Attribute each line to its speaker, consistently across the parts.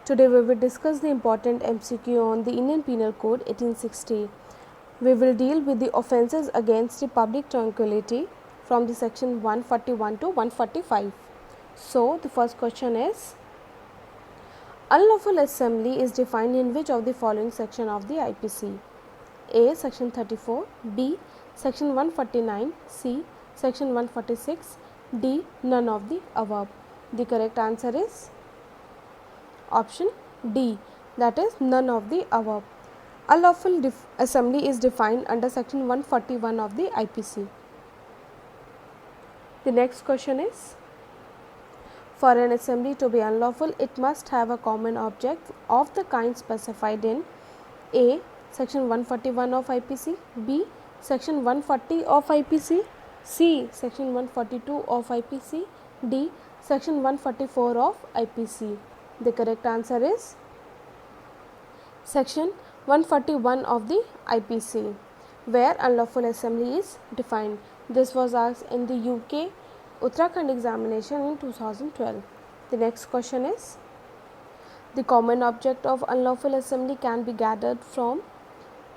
Speaker 1: Today we will discuss the important MCQ on the Indian Penal Code 1860. We will deal with the offences against the public tranquility from the section 141 to 145. So the first question is, unlawful assembly is defined in which of the following section of the IPC? A. Section 34, B. Section 149, C. Section 146, D. None of the above. The correct answer is option D, that is none of the above. Unlawful assembly is defined under section 141 of the IPC. The next question is, for an assembly to be unlawful, it must have a common object of the kind specified in A. Section 141 of IPC, B. Section 140 of IPC, C. Section 142 of IPC, D. Section 144 of IPC. The correct answer is section 141 of the IPC, where unlawful assembly is defined. This was asked in the UK Uttarakhand examination in 2012. The next question is, the common object of unlawful assembly can be gathered from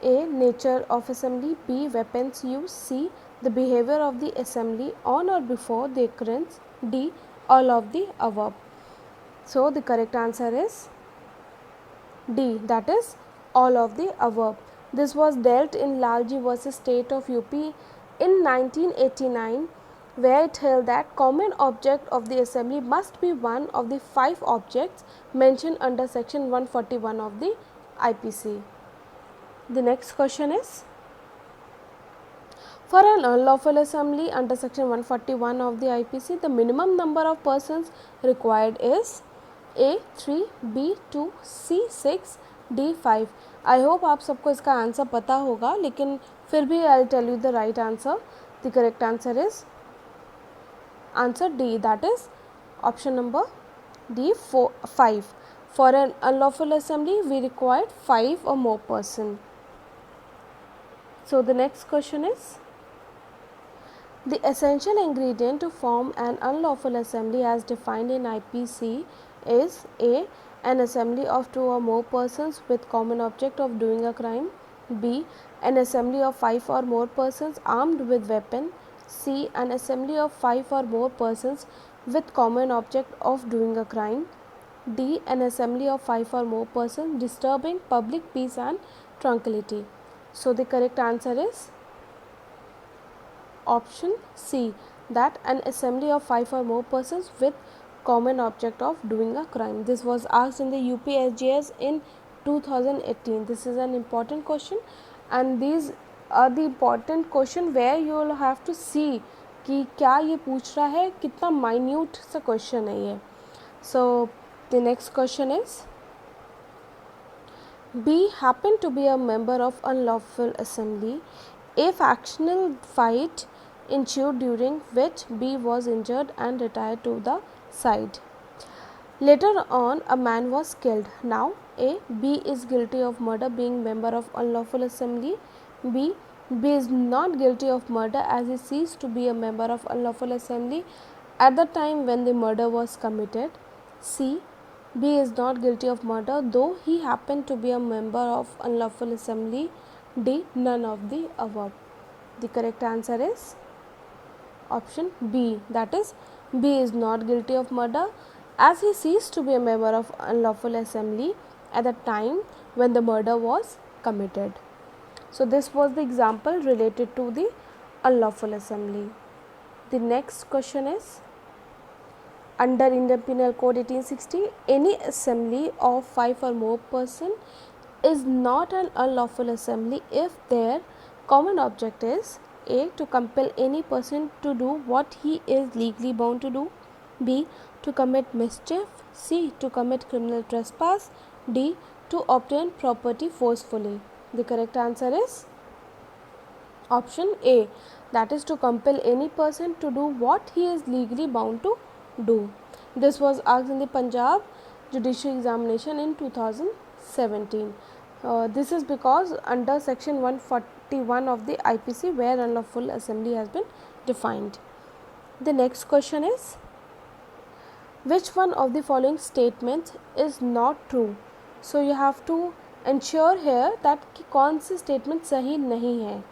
Speaker 1: A. Nature of assembly, B. Weapons used, C. The behavior of the assembly on or before the occurrence, D. All of the above. So the correct answer is D, that is all of the above. This was dealt in Lalji versus State of UP in 1989, where it held that common object of the assembly must be one of the 5 objects mentioned under section 141 of the IPC. The next question is, for an unlawful assembly under section 141 of the IPC, the minimum number of persons required is A 3, B 2, C 6, D 5. I hope आप सबको इसका answer पता होगा, लेकिन फिर भी I tell you the right answer. The correct answer is answer D, that is option number D 5. For an unlawful assembly, we required 5 or more person. So the next question is, the essential ingredient to form an unlawful assembly as defined in IPC is A. An assembly of 2 or more persons with common object of doing a crime, B. An assembly of 5 or more persons armed with weapon, C. An assembly of 5 or more persons with common object of doing a crime, D. An assembly of 5 or more persons disturbing public peace and tranquility. So the correct answer is option C, that an assembly of 5 or more persons with common object of doing a crime. This was asked in the UPSGS in 2018. This is an important question, and these are the important question where you will have to see कि क्या ये पूछ रहा है, कितना minute सा question है ये. So the next question is, B happened to be a member of unlawful assembly. A factional fight ensued during which B was injured and retired to the side. Later on, a man was killed. Now, A. B is guilty of murder being member of unlawful assembly. B. B is not guilty of murder as he ceased to be a member of unlawful assembly at the time when the murder was committed. C. B is not guilty of murder though he happened to be a member of unlawful assembly. D. None of the above. The correct answer is option B, that is B is not guilty of murder as he ceased to be a member of unlawful assembly at the time when the murder was committed. So this was the example related to the unlawful assembly. The next question is, under Indian Penal Code 1860, any assembly of 5 or more person is not an unlawful assembly if their common object is A. To compel any person to do what he is legally bound to do, B. To commit mischief, C. To commit criminal trespass, D. To obtain property forcefully. The correct answer is option A, that is to compel any person to do what he is legally bound to do. This was asked in the Punjab judicial examination in 2017. This is because under section 141 of the IPC where unlawful assembly has been defined. The next question is, which one of the following statements is not true? So you have to ensure here that कि कौन सी statement सही नहीं है.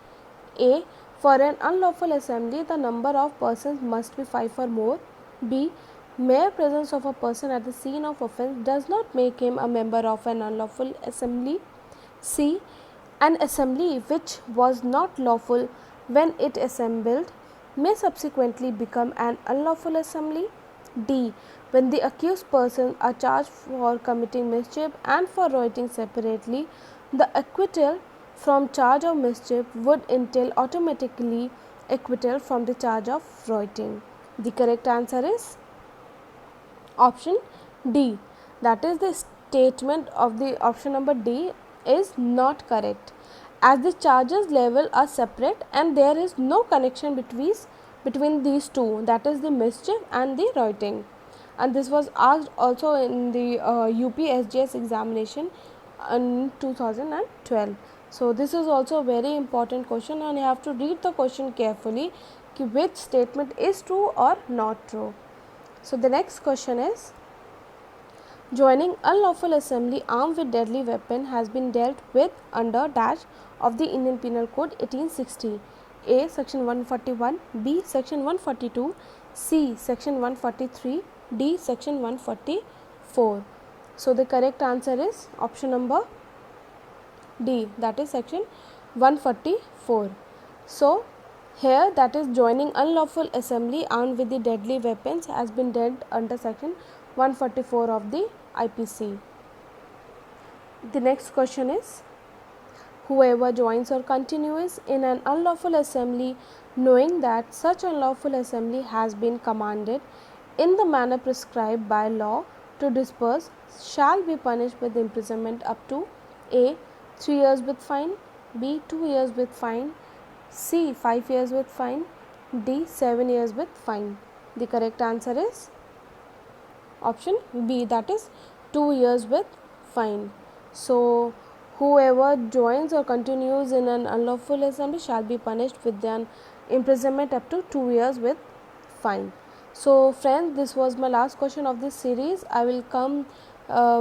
Speaker 1: A. For an unlawful assembly, the number of persons must be 5 or more. B. Mere presence of a person at the scene of offence does not make him a member of an unlawful assembly. C. An assembly which was not lawful when it assembled may subsequently become an unlawful assembly. D. When the accused persons are charged for committing mischief and for rioting separately, the acquittal from charge of mischief would entail automatically acquittal from the charge of rioting. The correct answer is option D. That is, the statement of the option number D is not correct, as the charges level are separate and there is no connection between these two, that is the mischief and the rioting. And this was asked also in the UPSGS examination in 2012. So this is also a very important question, and you have to read the question carefully कि which statement is true or not true. So the next question is, joining unlawful assembly armed with deadly weapon has been dealt with under dash of the Indian Penal Code 1860. A. Section 141, B. Section 142, C. Section 143, D. Section 144. So the correct answer is option number D, that is section 144. So here, that is, joining unlawful assembly armed with the deadly weapons has been dealt under section 144 of the IPC. The next question is, whoever joins or continues in an unlawful assembly knowing that such unlawful assembly has been commanded in the manner prescribed by law to disperse shall be punished with imprisonment up to A. 3 years with fine, B. 2 years with fine, C. 5 years with fine, D. 7 years with fine. The correct answer is option B, that is 2 years with fine. So whoever joins or continues in an unlawful assembly shall be punished with an imprisonment up to 2 years with fine. So friends, this was my last question of this series. I will come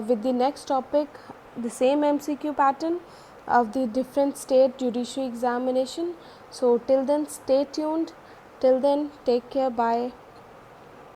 Speaker 1: with the next topic, the same MCQ pattern of the different state judiciary examination. So till then, stay tuned. Till then, take care. Bye.